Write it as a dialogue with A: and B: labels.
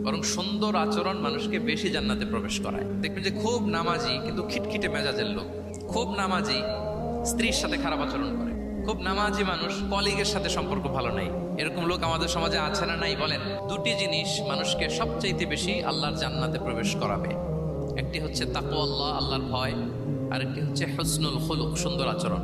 A: বরং সুন্দর আচরণ মানুষকে বেশি জান্নাতে প্রবেশ করায়। দেখবেন যে খুব নামাজি কিন্তু খিটখিটে মেজাজের লোক, খুব নামাজি স্ত্রীর সাথে খারাপ আচরণ করে, খুব নামাজি মানুষ কলিগের সাথে সম্পর্ক ভালো নাই, এরকম লোক আমাদের সমাজে আছে না নাই বলেন? দুটি জিনিস মানুষকে সবচাইতে বেশি আল্লাহর জান্নাতে প্রবেশ করাবে। একটি হচ্ছে তাকওয়াল্লাহ, আল্লাহর ভয়, আর একটি হচ্ছে হুসনুল খুলুক, সুন্দর আচরণ।